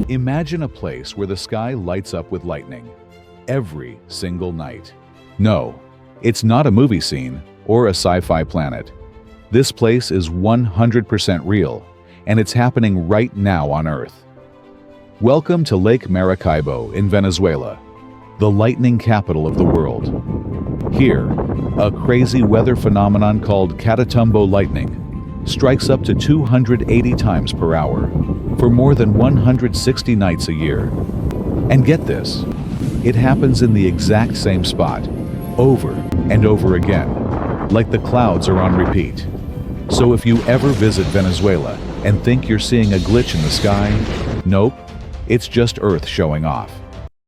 Imagine a place where the sky lights up with lightning every single night. No, it's not a movie scene or a sci-fi planet. This place is 100% real, and it's happening right now on Earth. Welcome to Lake Maracaibo in Venezuela, the lightning capital of the world. Here, a crazy weather phenomenon called Catatumbo lightning strikes up to 280 times per hour for more than 160 nights a year. And get this, it happens in the exact same spot, over and over again, like the clouds are on repeat. So if you ever visit Venezuela and think you're seeing a glitch in the sky, nope, it's just Earth showing off.